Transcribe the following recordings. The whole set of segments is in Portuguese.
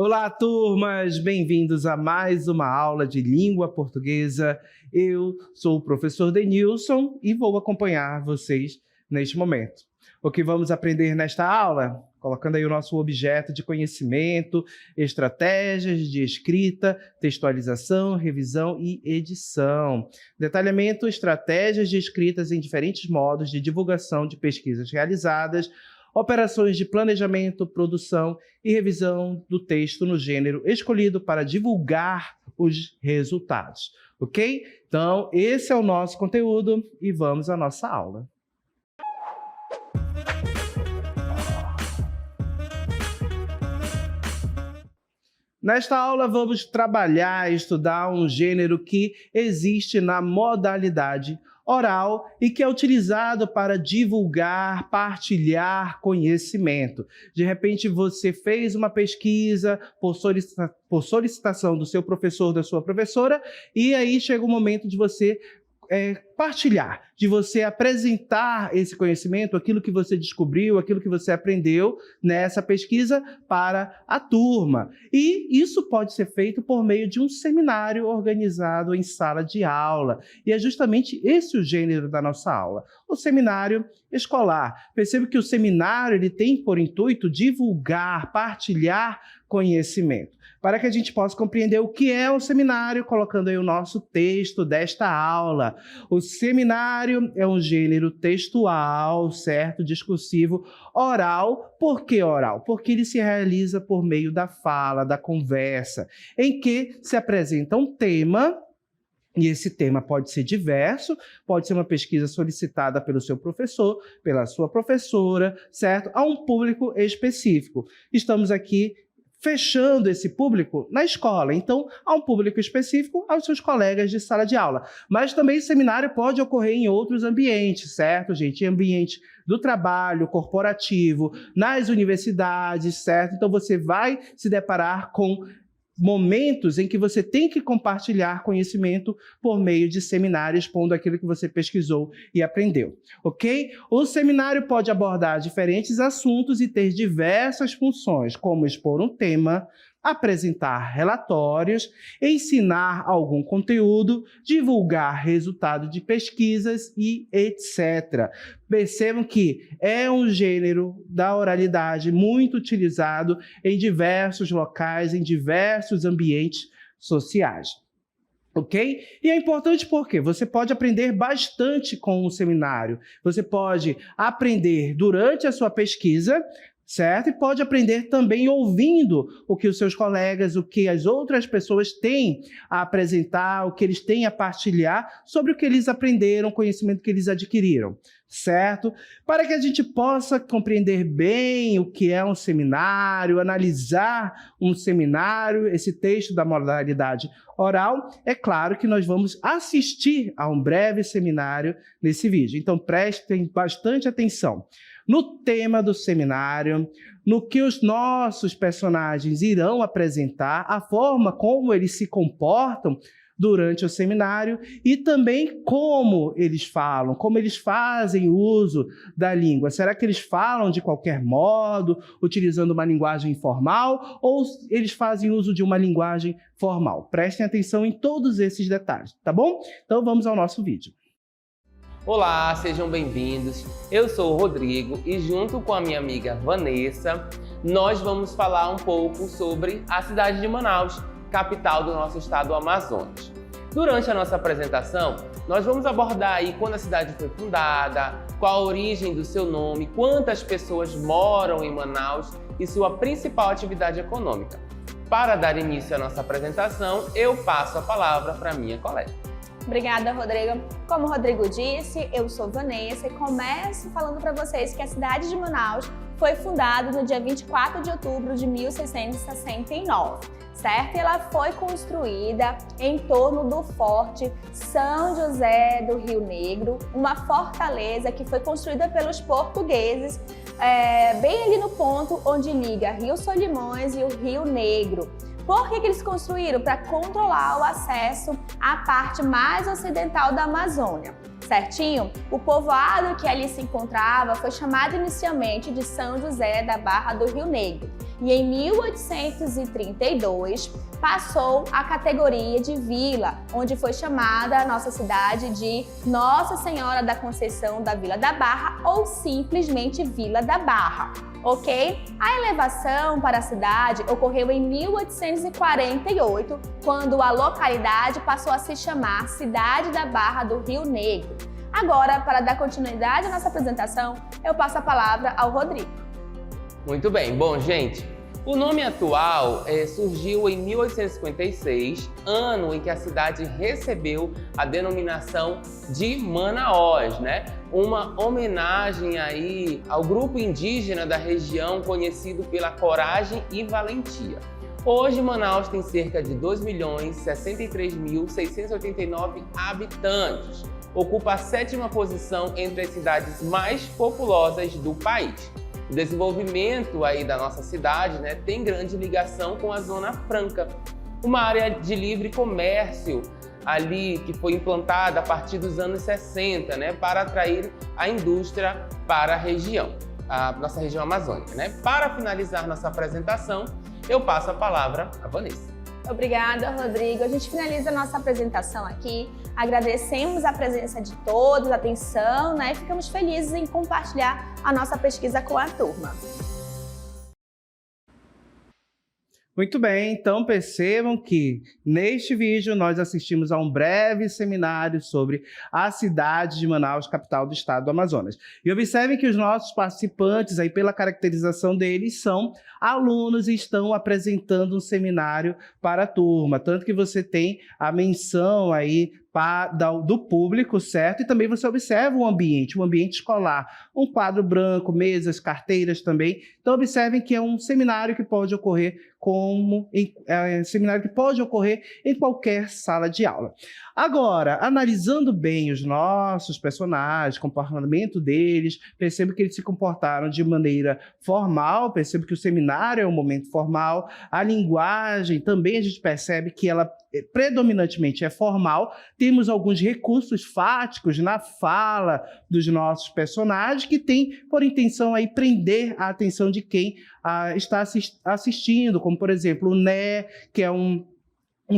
Olá, turmas! Bem-vindos a mais uma aula de língua portuguesa. Eu sou o professor Denilson e vou acompanhar vocês neste momento. O que vamos aprender nesta aula? Colocando aí o nosso objeto de conhecimento, estratégias de escrita, textualização, revisão e edição. Detalhamento, estratégias de escritas em diferentes modos de divulgação de pesquisas realizadas, operações de planejamento, produção e revisão do texto no gênero escolhido para divulgar os resultados, ok? Então, esse é o nosso conteúdo e vamos à nossa aula. Nesta aula, vamos trabalhar e estudar um gênero que existe na modalidade oral e que é utilizado para divulgar, partilhar conhecimento. De repente, você fez uma pesquisa por solicitação do seu professor, da sua professora, e aí chega o momento de você partilhar, de você apresentar esse conhecimento, aquilo que você descobriu, aquilo que você aprendeu nessa pesquisa para a turma. E isso pode ser feito por meio de um seminário organizado em sala de aula. E é justamente esse o gênero da nossa aula, o seminário escolar. Perceba que o seminário ele tem por intuito divulgar, partilhar conhecimento. Para que a gente possa compreender o que é um seminário, colocando aí o nosso texto desta aula. O seminário é um gênero textual, certo? Discursivo, oral. Por que oral? Porque ele se realiza por meio da fala, da conversa, em que se apresenta um tema. E esse tema pode ser diverso, pode ser uma pesquisa solicitada pelo seu professor, pela sua professora, certo? A um público específico. Estamos aqui fechando esse público na escola. Então, há um público específico aos seus colegas de sala de aula. Mas também seminário pode ocorrer em outros ambientes, certo, gente? Em ambiente do trabalho, corporativo, nas universidades, certo? Então, você vai se deparar com momentos em que você tem que compartilhar conhecimento por meio de seminários, expondo aquilo que você pesquisou e aprendeu, ok? O seminário pode abordar diferentes assuntos e ter diversas funções, como expor um tema, apresentar relatórios, ensinar algum conteúdo, divulgar resultado de pesquisas e etc. Percebam que é um gênero da oralidade muito utilizado em diversos locais, em diversos ambientes sociais. Ok? E é importante porque você pode aprender bastante com o seminário. Você pode aprender durante a sua pesquisa, certo? E pode aprender também ouvindo o que os seus colegas, o que as outras pessoas têm a apresentar, o que eles têm a partilhar sobre o que eles aprenderam, o conhecimento que eles adquiriram, certo? Para que a gente possa compreender bem o que é um seminário, analisar um seminário, esse texto da modalidade oral, é claro que nós vamos assistir a um breve seminário nesse vídeo. Então, prestem bastante atenção no tema do seminário, no que os nossos personagens irão apresentar, a forma como eles se comportam durante o seminário e também como eles falam, como eles fazem uso da língua. Será que eles falam de qualquer modo, utilizando uma linguagem informal, ou eles fazem uso de uma linguagem formal? Prestem atenção em todos esses detalhes, tá bom? Então vamos ao nosso vídeo. Olá, sejam bem-vindos. Eu sou o Rodrigo e junto com a minha amiga Vanessa, nós vamos falar um pouco sobre a cidade de Manaus, capital do nosso estado Amazonas. Durante a nossa apresentação, nós vamos abordar aí quando a cidade foi fundada, qual a origem do seu nome, quantas pessoas moram em Manaus e sua principal atividade econômica. Para dar início à nossa apresentação, eu passo a palavra para minha colega. Obrigada, Rodrigo. Como o Rodrigo disse, eu sou Vanessa e começo falando para vocês que a cidade de Manaus foi fundada no dia 24 de outubro de 1669, certo? E ela foi construída em torno do Forte São José do Rio Negro, uma fortaleza que foi construída pelos portugueses, bem ali no ponto onde liga Rio Solimões e o Rio Negro. Por que eles construíram? Para controlar o acesso à parte mais ocidental da Amazônia, certinho? O povoado que ali se encontrava foi chamado inicialmente de São José da Barra do Rio Negro. e em 1832 passou à categoria de vila, onde foi chamada a nossa cidade de Nossa Senhora da Conceição da Vila da Barra ou simplesmente Vila da Barra, ok? A elevação para a cidade ocorreu em 1848, quando a localidade passou a se chamar Cidade da Barra do Rio Negro. Agora, para dar continuidade à nossa apresentação, eu passo a palavra ao Rodrigo. Muito bem. Bom, gente, o nome atual surgiu em 1856, ano em que a cidade recebeu a denominação de Manaós, né? Uma homenagem aí ao grupo indígena da região conhecido pela coragem e valentia. Hoje, Manaus tem cerca de 2.063.689 habitantes. Ocupa a 7ª posição entre as cidades mais populosas do país. O desenvolvimento aí da nossa cidade, né, tem grande ligação com a Zona Franca, uma área de livre comércio ali que foi implantada a partir dos anos 60, né, para atrair a indústria para a região, a nossa região amazônica, né? Para finalizar nossa apresentação, eu passo a palavra a Vanessa. Obrigada, Rodrigo. A gente finaliza a nossa apresentação aqui. Agradecemos a presença de todos, a atenção, né? E ficamos felizes em compartilhar a nossa pesquisa com a turma. Muito bem, então percebam que neste vídeo nós assistimos a um breve seminário sobre a cidade de Manaus, capital do estado do Amazonas. E observem que os nossos participantes, aí pela caracterização deles, são alunos e estão apresentando um seminário para a turma. Tanto que você tem a menção aí do público, certo? E também você observa o ambiente escolar, um quadro branco, mesas, carteiras também. Então observem que é um seminário que pode ocorrer em qualquer sala de aula. Agora, analisando bem os nossos personagens, comportamento deles, percebo que eles se comportaram de maneira formal, percebo que o seminário é um momento formal, a linguagem também a gente percebe que ela predominantemente é formal, temos alguns recursos fáticos na fala dos nossos personagens que tem por intenção aí prender a atenção de quem está assistindo, como por exemplo o né, que é um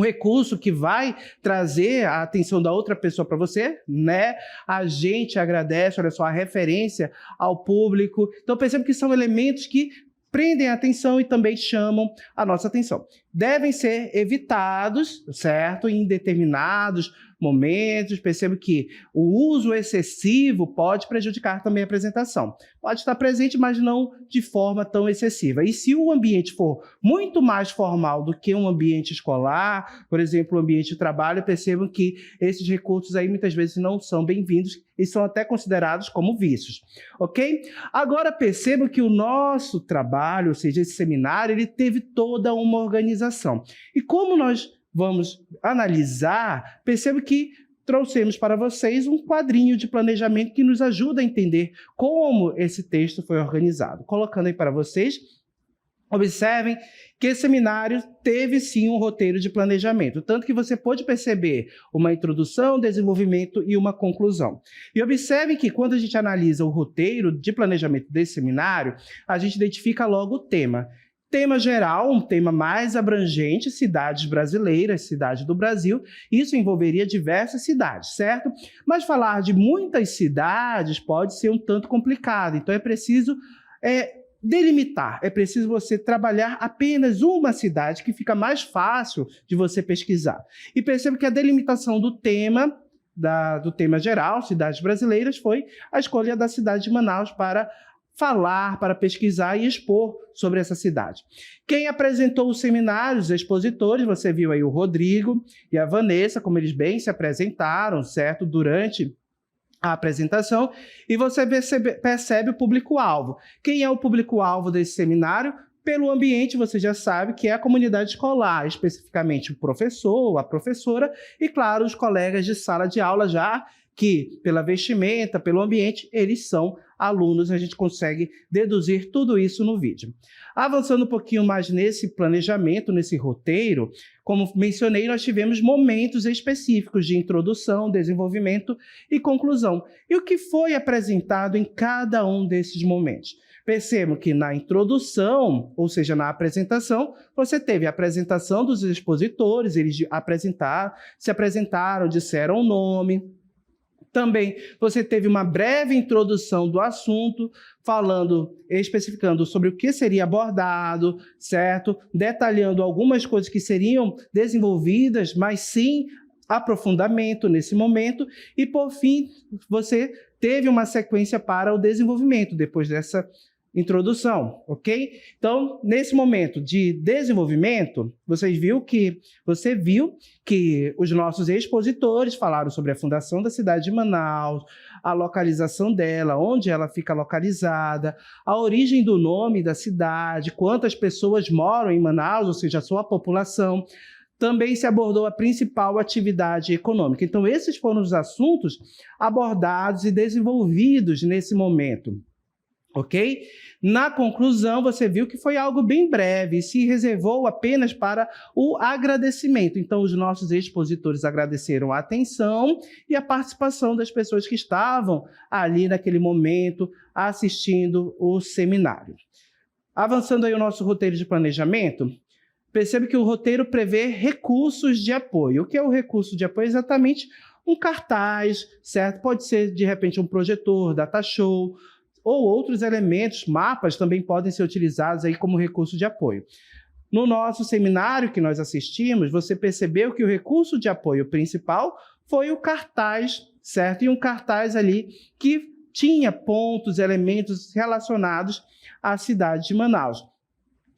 recurso que vai trazer a atenção da outra pessoa para você, né? A gente agradece, olha só, a referência ao público. Então percebo que são elementos que prendem a atenção e também chamam a nossa atenção. Devem ser evitados, certo? Em determinados momentos. Percebo que o uso excessivo pode prejudicar também a apresentação. Pode estar presente, mas não de forma tão excessiva. E se o ambiente for muito mais formal do que um ambiente escolar, por exemplo, um ambiente de trabalho, percebam que esses recursos aí muitas vezes não são bem-vindos e são até considerados como vícios, ok? Agora percebam que o nosso trabalho, ou seja, esse seminário, ele teve toda uma organização. E como nós vamos analisar, percebo que trouxemos para vocês um quadrinho de planejamento que nos ajuda a entender como esse texto foi organizado. Colocando aí para vocês, observem que esse seminário teve sim um roteiro de planejamento, tanto que você pode perceber uma introdução, desenvolvimento e uma conclusão. E observem que quando a gente analisa o roteiro de planejamento desse seminário, a gente identifica logo o tema. Tema geral, um tema mais abrangente, cidades brasileiras, cidade do Brasil, isso envolveria diversas cidades, certo? Mas falar de muitas cidades pode ser um tanto complicado, então é preciso delimitar, é preciso você trabalhar apenas uma cidade que fica mais fácil de você pesquisar. E perceba que a delimitação do tema geral, cidades brasileiras, foi a escolha da cidade de Manaus para falar, para pesquisar e expor sobre essa cidade. Quem apresentou os seminários, os expositores, você viu aí o Rodrigo e a Vanessa, como eles bem se apresentaram, certo? Durante a apresentação, e você percebe o público-alvo. Quem é o público-alvo desse seminário? Pelo ambiente, você já sabe que é a comunidade escolar, especificamente o professor, a professora e, claro, os colegas de sala de aula, já que, pela vestimenta, pelo ambiente, eles são alunos, a gente consegue deduzir tudo isso no vídeo. Avançando um pouquinho mais nesse planejamento, nesse roteiro, como mencionei, nós tivemos momentos específicos de introdução, desenvolvimento e conclusão. E o que foi apresentado em cada um desses momentos? Percebam que na introdução, ou seja, na apresentação, você teve a apresentação dos expositores, eles se apresentaram, disseram o nome. Também você teve uma breve introdução do assunto, especificando sobre o que seria abordado, certo? Detalhando algumas coisas que seriam desenvolvidas, mas sim aprofundamento nesse momento. E, por fim, você teve uma sequência para o desenvolvimento, depois dessa introdução, ok? Então, nesse momento de desenvolvimento, você viu que os nossos expositores falaram sobre a fundação da cidade de Manaus, a localização dela, onde ela fica localizada, a origem do nome da cidade, quantas pessoas moram em Manaus, ou seja, a sua população. Também se abordou a principal atividade econômica. Então, esses foram os assuntos abordados e desenvolvidos nesse momento. Ok? Na conclusão, você viu que foi algo bem breve e se reservou apenas para o agradecimento. Então, os nossos expositores agradeceram a atenção e a participação das pessoas que estavam ali naquele momento assistindo o seminário. Avançando aí o nosso roteiro de planejamento, percebe que o roteiro prevê recursos de apoio. O que é o recurso de apoio? Exatamente um cartaz, certo? Pode ser, de repente, um projetor, data show, ou outros elementos, mapas também podem ser utilizados aí como recurso de apoio. No nosso seminário que nós assistimos, você percebeu que o recurso de apoio principal foi o cartaz, certo? E um cartaz ali que tinha pontos, elementos relacionados à cidade de Manaus.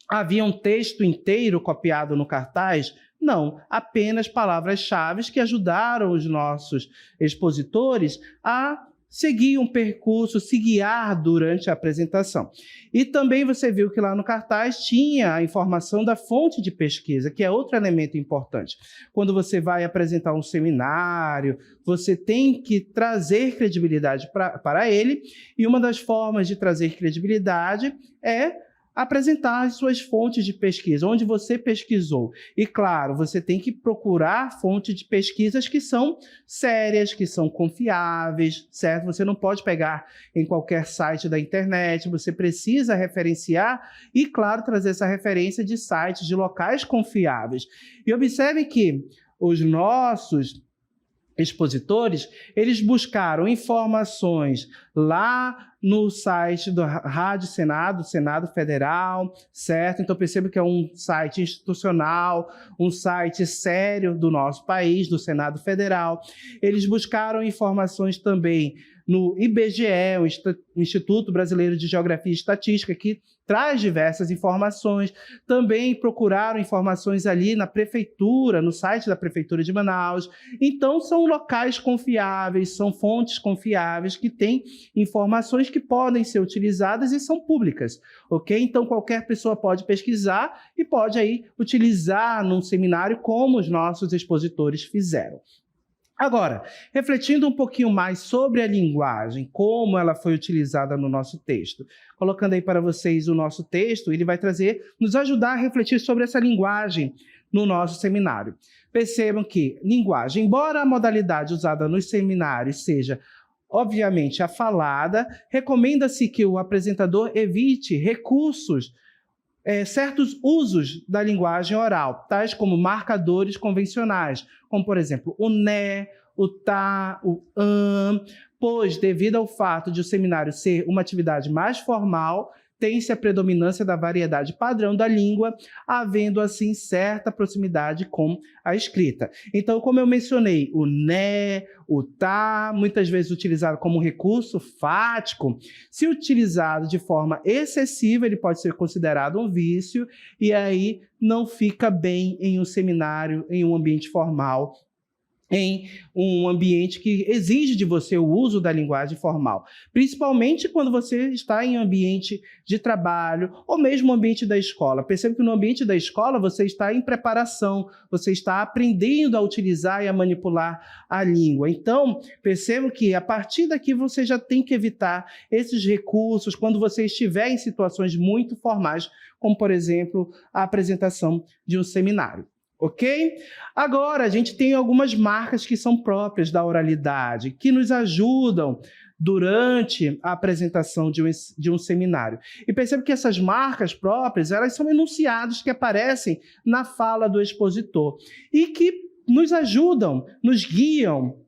Havia um texto inteiro copiado no cartaz? Não, apenas palavras-chave que ajudaram os nossos expositores a seguir um percurso, se guiar durante a apresentação. E também você viu que lá no cartaz tinha a informação da fonte de pesquisa, que é outro elemento importante. Quando você vai apresentar um seminário, você tem que trazer credibilidade para ele, e uma das formas de trazer credibilidade é apresentar as suas fontes de pesquisa, onde você pesquisou. E, claro, você tem que procurar fontes de pesquisas que são sérias, que são confiáveis, certo? Você não pode pegar em qualquer site da internet, você precisa referenciar e, claro, trazer essa referência de sites, de locais confiáveis. E observe que os nossos expositores, eles buscaram informações lá no site do Rádio Senado, Senado Federal, certo? Então, perceba que é um site institucional, um site sério do nosso país, do Senado Federal. Eles buscaram informações também no IBGE, o Instituto Brasileiro de Geografia e Estatística, que traz diversas informações. Também procuraram informações ali na prefeitura, no site da Prefeitura de Manaus. Então, são locais confiáveis, são fontes confiáveis que têm informações que podem ser utilizadas e são públicas, ok? Então, qualquer pessoa pode pesquisar e pode aí utilizar num seminário como os nossos expositores fizeram. Agora, refletindo um pouquinho mais sobre a linguagem, como ela foi utilizada no nosso texto. Colocando aí para vocês o nosso texto, ele vai nos ajudar a refletir sobre essa linguagem no nosso seminário. Percebam que linguagem, embora a modalidade usada nos seminários seja, obviamente, a falada, recomenda-se que o apresentador evite certos usos da linguagem oral, tais como marcadores convencionais, como, por exemplo, o né, o tá, o pois, devido ao fato de o seminário ser uma atividade mais formal, tem-se a predominância da variedade padrão da língua, havendo, assim, certa proximidade com a escrita. Então, como eu mencionei, o né, o tá, muitas vezes utilizado como recurso fático, se utilizado de forma excessiva, ele pode ser considerado um vício, e aí não fica bem em um seminário, em um ambiente formal, em um ambiente que exige de você o uso da linguagem formal, principalmente quando você está em um ambiente de trabalho ou mesmo ambiente da escola. Perceba que no ambiente da escola você está em preparação, você está aprendendo a utilizar e a manipular a língua. Então, perceba que a partir daqui você já tem que evitar esses recursos quando você estiver em situações muito formais, como, por exemplo, a apresentação de um seminário. Ok? Agora, a gente tem algumas marcas que são próprias da oralidade, que nos ajudam durante a apresentação de um seminário. E perceba que essas marcas próprias, elas são enunciados que aparecem na fala do expositor e que nos ajudam, nos guiam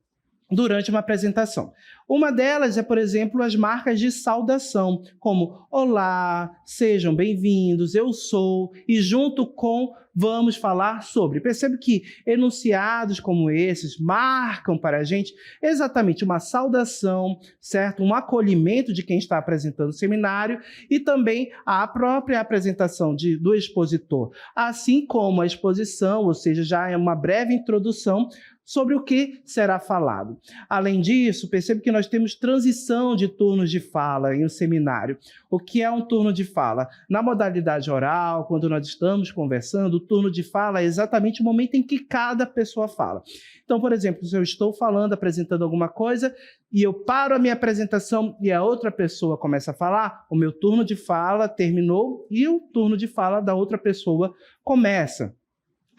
durante uma apresentação. Uma delas é, por exemplo, as marcas de saudação, como olá, sejam bem-vindos, eu sou, e junto com vamos falar sobre. Percebe que enunciados como esses marcam para a gente exatamente uma saudação, certo? Um acolhimento de quem está apresentando o seminário e também a própria apresentação do expositor, assim como a exposição, ou seja, já é uma breve introdução sobre o que será falado. Além disso, percebe que nós temos transição de turnos de fala em um seminário. O que é um turno de fala? Na modalidade oral, quando nós estamos conversando, o turno de fala é exatamente o momento em que cada pessoa fala. Então, por exemplo, se eu estou falando, apresentando alguma coisa, e eu paro a minha apresentação e a outra pessoa começa a falar, o meu turno de fala terminou e o turno de fala da outra pessoa começa.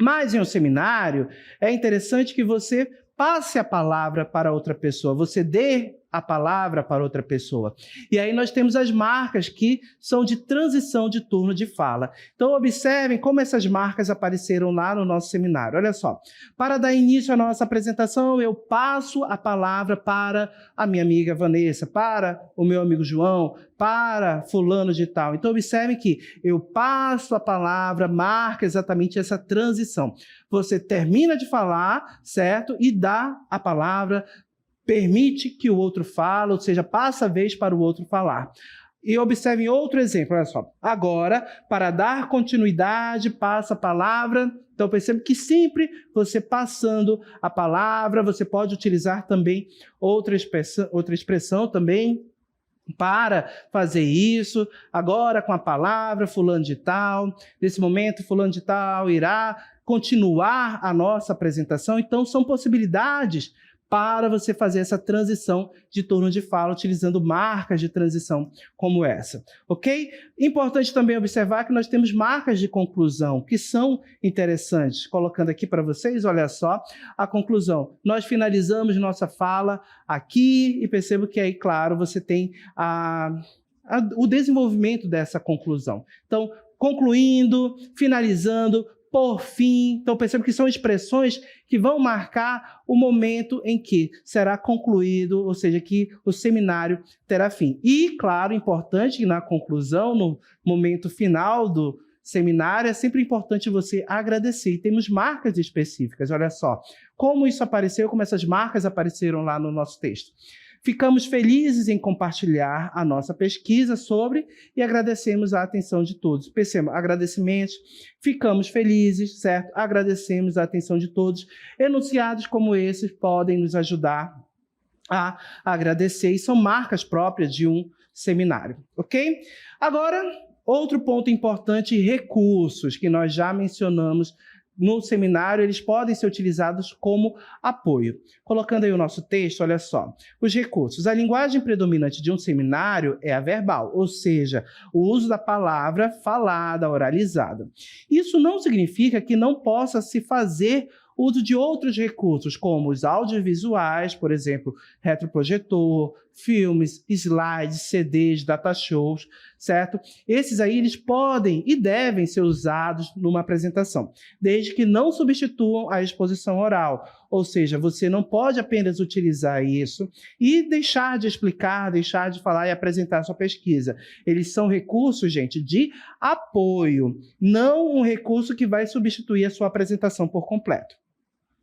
Mas em um seminário, é interessante que você passe a palavra para outra pessoa, você dê a palavra para outra pessoa. E aí nós temos as marcas que são de transição de turno de fala. Então observem como essas marcas apareceram lá no nosso seminário. Olha só, para dar início à nossa apresentação, eu passo a palavra para a minha amiga Vanessa, para o meu amigo João, para fulano de tal. Então observem que eu passo a palavra, marca exatamente essa transição. Você termina de falar, certo? E dá a palavra, permite que o outro fale, ou seja, passa a vez para o outro falar. E observem outro exemplo, olha só. Agora, para dar continuidade, passa a palavra. Então, percebe que sempre você passando a palavra, você pode utilizar também outra expressão também para fazer isso. Agora, com a palavra, fulano de tal. Nesse momento, fulano de tal irá continuar a nossa apresentação. Então, são possibilidades para você fazer essa transição de turno de fala, utilizando marcas de transição como essa, ok? Importante também observar que nós temos marcas de conclusão, que são interessantes. Colocando aqui para vocês, olha só, a conclusão. Nós finalizamos nossa fala aqui e percebo que aí, claro, você tem o desenvolvimento dessa conclusão. Então, concluindo, finalizando, por fim. Então, perceba que são expressões que vão marcar o momento em que será concluído, ou seja, que o seminário terá fim. E, claro, importante que na conclusão, no momento final do seminário, é sempre importante você agradecer. E temos marcas específicas, olha só. Como isso apareceu, como essas marcas apareceram lá no nosso texto. Ficamos felizes em compartilhar a nossa pesquisa sobre e agradecemos a atenção de todos. Percebam, agradecimentos, ficamos felizes, certo? Agradecemos a atenção de todos. Enunciados como esses podem nos ajudar a agradecer e são marcas próprias de um seminário, ok? Agora, outro ponto importante, recursos, que nós já mencionamos no seminário, eles podem ser utilizados como apoio. Colocando aí o nosso texto, olha só. Os recursos. A linguagem predominante de um seminário é a verbal, ou seja, o uso da palavra falada, oralizada. Isso não significa que não possa se fazer uso de outros recursos, como os audiovisuais, por exemplo, retroprojetor, filmes, slides, CDs, datashows, certo? Esses aí, eles podem e devem ser usados numa apresentação, desde que não substituam a exposição oral. Ou seja, você não pode apenas utilizar isso e deixar de explicar, deixar de falar e apresentar a sua pesquisa. Eles são recursos, gente, de apoio, não um recurso que vai substituir a sua apresentação por completo.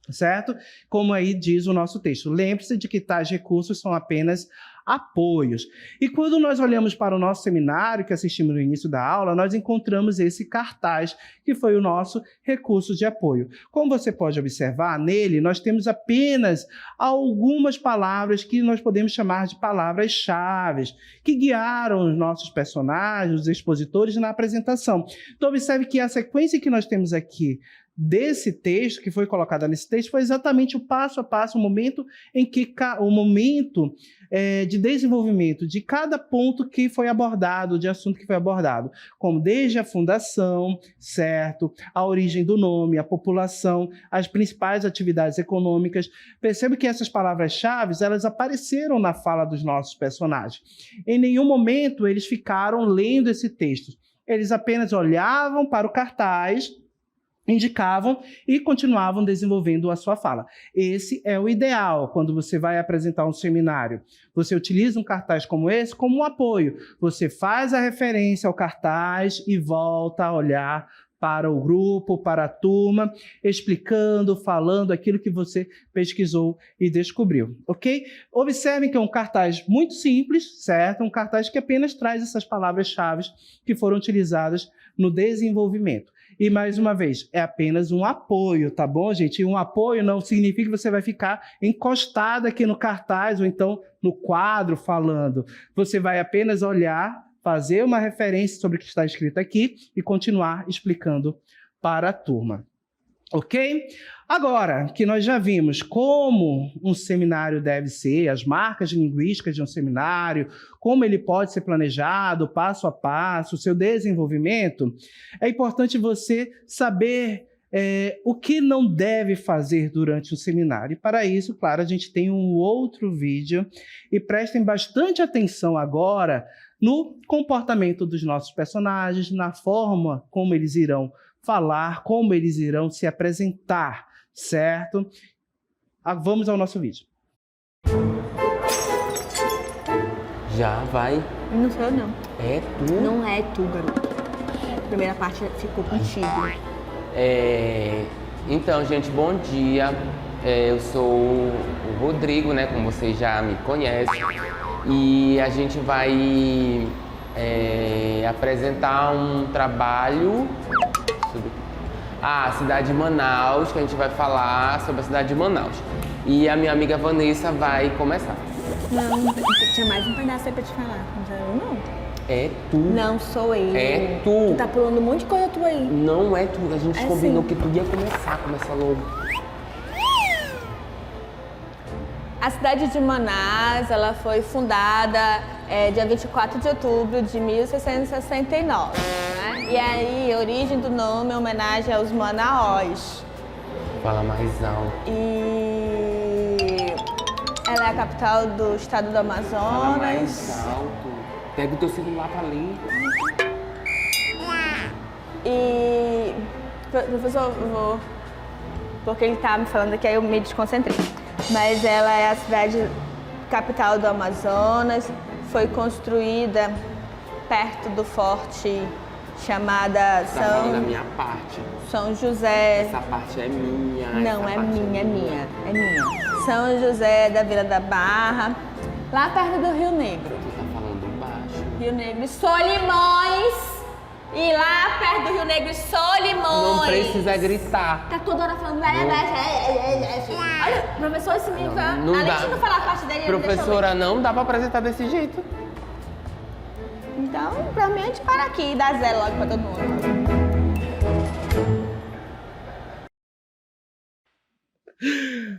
Certo? Como aí diz o nosso texto. Lembre-se de que tais recursos são apenas apoios. E quando nós olhamos para o nosso seminário, que assistimos no início da aula, nós encontramos esse cartaz, que foi o nosso recurso de apoio. Como você pode observar, nele nós temos apenas algumas palavras que nós podemos chamar de palavras-chave, que guiaram os nossos personagens, os expositores na apresentação. Então observe que a sequência que nós temos aqui desse texto, que foi colocada nesse texto, foi exatamente o passo a passo, o momento em que o momento de desenvolvimento de cada ponto que foi abordado, de assunto que foi abordado, como desde a fundação, certo? A origem do nome, a população, as principais atividades econômicas. Perceba que essas palavras-chave, elas apareceram na fala dos nossos personagens. Em nenhum momento eles ficaram lendo esse texto. Eles apenas olhavam para o cartaz, indicavam e continuavam desenvolvendo a sua fala. Esse é o ideal quando você vai apresentar um seminário. Você utiliza um cartaz como esse como um apoio. Você faz a referência ao cartaz e volta a olhar para o grupo, para a turma, explicando, falando aquilo que você pesquisou e descobriu, ok? Observem que é um cartaz muito simples, certo? Um cartaz que apenas traz essas palavras-chave que foram utilizadas no desenvolvimento. E, mais uma vez, é apenas um apoio, tá bom, gente? E um apoio não significa que você vai ficar encostado aqui no cartaz ou então no quadro falando. Você vai apenas olhar, fazer uma referência sobre o que está escrito aqui e continuar explicando para a turma. Ok? Agora que nós já vimos como um seminário deve ser, as marcas linguísticas de um seminário, como ele pode ser planejado, passo a passo, o seu desenvolvimento, é importante você saber o que não deve fazer durante um seminário. E para isso, claro, a gente tem um outro vídeo e prestem bastante atenção agora no comportamento dos nossos personagens, na forma como eles irão falar, como eles irão se apresentar, certo? Vamos ao nosso vídeo. Já vai. Não sou eu, não. É tu? Não é tu, garoto. A primeira parte ficou contigo. Então, gente, bom dia. Eu sou o Rodrigo, né? Como vocês já me conhecem. E a gente vai apresentar um trabalho sobre a cidade de Manaus, que a gente vai falar sobre a cidade de Manaus. E a minha amiga Vanessa vai começar. Não, tinha mais um pedaço aí pra te falar. Não sou eu, não. É tu. Não sou eu. É tu. Tu tá pulando um monte de coisa tua aí. Não é tu. A gente É combinou sim. que tu ia começa logo. A cidade de Manaus, ela foi fundada dia 24 de outubro de 1669, né? E aí, a origem do nome é homenagem aos Manaós. Fala mais alto. E ela é a capital do estado do Fala mais Amazonas. alto. Pega o teu celular pra ler. E, professor, eu vou... Porque ele tá me falando aqui, aí eu me desconcentrei. Mas ela é a cidade capital do Amazonas, foi construída perto do forte chamada Tá falando da minha parte. São José. Essa parte é minha. Não, essa é parte minha, é minha, é minha. São José da Vila da Barra, lá perto do Rio Negro. Tu tá falando baixo. Rio Negro e Solimões. E lá perto do Rio Negro e Solimões. Não precisa gritar. Tá toda hora falando. Olha, professor, esse menino tá. Não Além dá. de não falar a parte dele, ele não deixou Professora, não dá pra apresentar desse jeito. ler. Então, pra mim, a gente para aqui e dá zero logo pra todo mundo.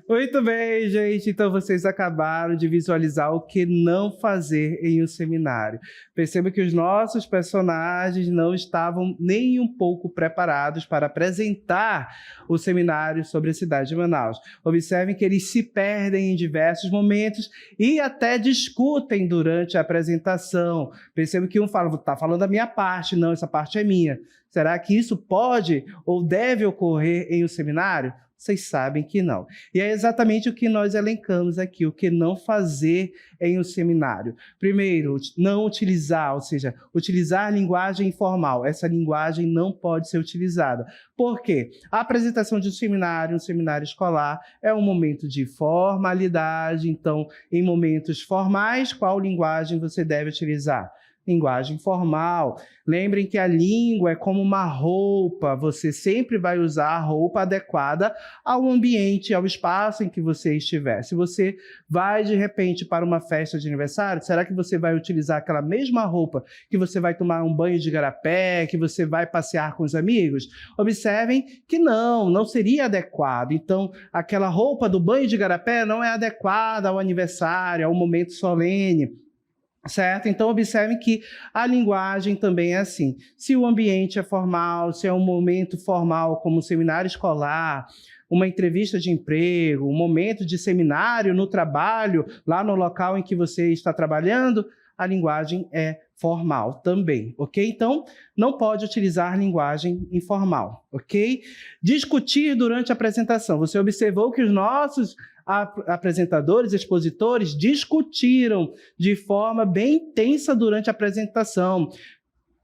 Muito bem, gente. Então vocês acabaram de visualizar o que não fazer em um seminário. Perceba que os nossos personagens não estavam nem um pouco preparados para apresentar o seminário sobre a cidade de Manaus. Observem que eles se perdem em diversos momentos e até discutem durante a apresentação. Perceba que um fala, tá falando da minha parte, não, essa parte é minha. Será que isso pode ou deve ocorrer em um seminário? Vocês sabem que não. E é exatamente o que nós elencamos aqui, o que não fazer em um seminário. Primeiro, não utilizar, ou seja, utilizar linguagem informal. Essa linguagem não pode ser utilizada. Por quê? A apresentação de um seminário escolar, é um momento de formalidade. Então, em momentos formais, qual linguagem você deve utilizar? linguagem formal. Lembrem que a língua é como uma roupa, você sempre vai usar a roupa adequada ao ambiente, ao espaço em que você estiver. Se você vai, de repente, para uma festa de aniversário, será que você vai utilizar aquela mesma roupa que você vai tomar um banho de igarapé, que você vai passear com os amigos? Observem que não seria adequado. Então, aquela roupa do banho de igarapé não é adequada ao aniversário, ao momento solene. Certo? Então, observem que a linguagem também é assim. Se o ambiente é formal, se é um momento formal, como um seminário escolar, uma entrevista de emprego, um momento de seminário no trabalho, lá no local em que você está trabalhando, a linguagem é formal também, ok? Então, não pode utilizar linguagem informal, ok? Discutir durante a apresentação. Você observou que os nossos apresentadores, expositores, discutiram de forma bem intensa durante a apresentação,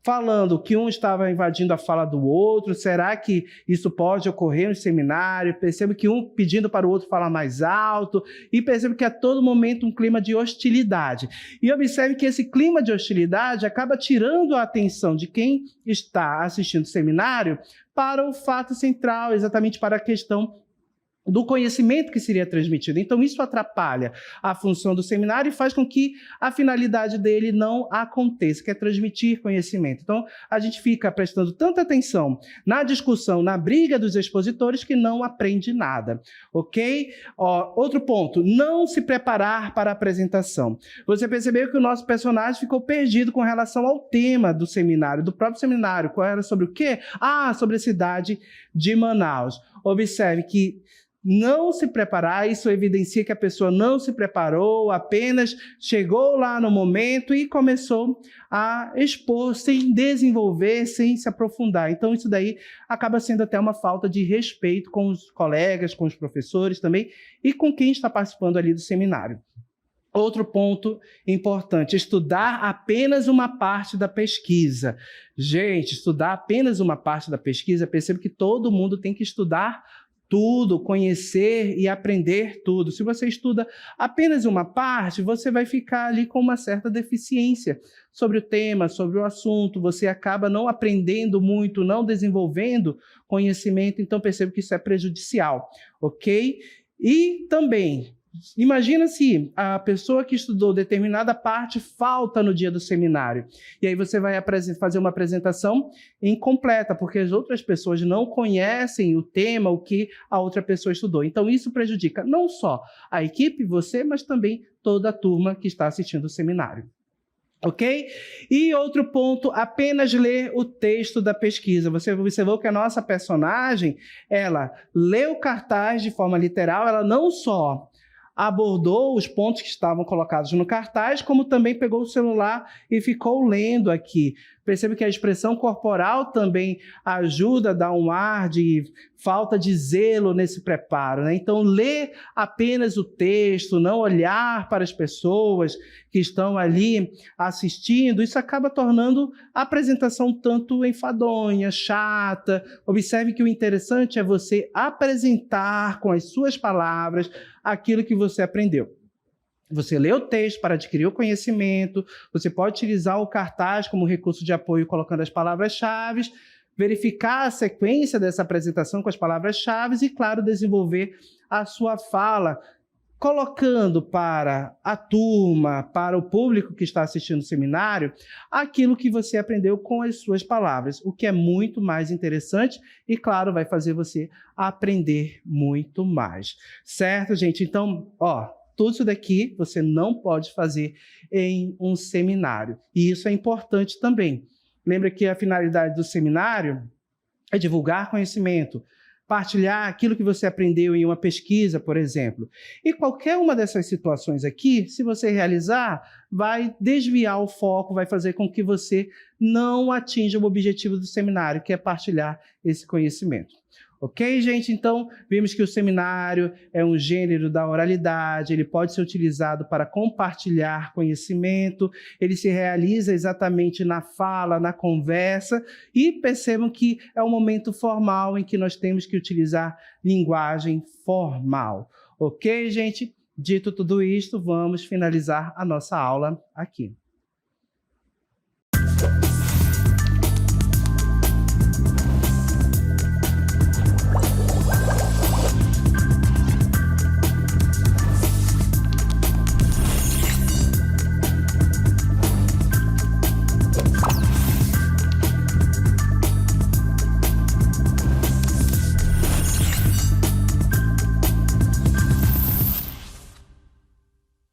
falando que um estava invadindo a fala do outro, será que isso pode ocorrer no seminário? Percebo que um pedindo para o outro falar mais alto, e percebo que a todo momento um clima de hostilidade. E observe que esse clima de hostilidade acaba tirando a atenção de quem está assistindo o seminário para o fato central, exatamente para a questão do conhecimento que seria transmitido. Então, isso atrapalha a função do seminário e faz com que a finalidade dele não aconteça, que é transmitir conhecimento. Então, a gente fica prestando tanta atenção na discussão, na briga dos expositores, que não aprende nada, ok? Outro ponto, não se preparar para a apresentação. Você percebeu que o nosso personagem ficou perdido com relação ao tema do seminário, do próprio seminário. Qual era sobre o quê? Sobre a cidade de Manaus. Observe que não se preparar, isso evidencia que a pessoa não se preparou, apenas chegou lá no momento e começou a expor sem desenvolver, sem se aprofundar. Então, isso daí acaba sendo até uma falta de respeito com os colegas, com os professores também e com quem está participando ali do seminário. Outro ponto importante, estudar apenas uma parte da pesquisa. Gente, estudar apenas uma parte da pesquisa, percebo que todo mundo tem que estudar tudo, conhecer e aprender tudo. Se você estuda apenas uma parte, você vai ficar ali com uma certa deficiência sobre o tema, sobre o assunto, você acaba não aprendendo muito, não desenvolvendo conhecimento, então percebo que isso é prejudicial, ok? E também, imagina se a pessoa que estudou determinada parte falta no dia do seminário. E aí você vai fazer uma apresentação incompleta, porque as outras pessoas não conhecem o tema, o que a outra pessoa estudou. Então isso prejudica não só a equipe, você, mas também toda a turma que está assistindo o seminário. Ok? E outro ponto, apenas ler o texto da pesquisa. Você observou que a nossa personagem, ela leu o cartaz de forma literal, ela não só abordou os pontos que estavam colocados no cartaz, como também pegou o celular e ficou lendo aqui. Percebe que a expressão corporal também ajuda a dar um ar de falta de zelo nesse preparo, né? Então, ler apenas o texto, não olhar para as pessoas que estão ali assistindo, isso acaba tornando a apresentação tanto enfadonha, chata. Observe que o interessante é você apresentar com as suas palavras aquilo que você aprendeu. Você lê o texto para adquirir o conhecimento, você pode utilizar o cartaz como recurso de apoio colocando as palavras-chave, verificar a sequência dessa apresentação com as palavras-chave e, claro, desenvolver a sua fala, colocando para a turma, para o público que está assistindo o seminário, aquilo que você aprendeu com as suas palavras, o que é muito mais interessante e, claro, vai fazer você aprender muito mais. Certo, gente? Então, tudo isso daqui você não pode fazer em um seminário. E isso é importante também. Lembra que a finalidade do seminário é divulgar conhecimento, partilhar aquilo que você aprendeu em uma pesquisa, por exemplo. E qualquer uma dessas situações aqui, se você realizar, vai desviar o foco, vai fazer com que você não atinja o objetivo do seminário, que é partilhar esse conhecimento. Ok, gente? Então, vimos que o seminário é um gênero da oralidade, ele pode ser utilizado para compartilhar conhecimento, ele se realiza exatamente na fala, na conversa, e percebam que é um momento formal em que nós temos que utilizar linguagem formal. Ok, gente? Dito tudo isto, vamos finalizar a nossa aula aqui.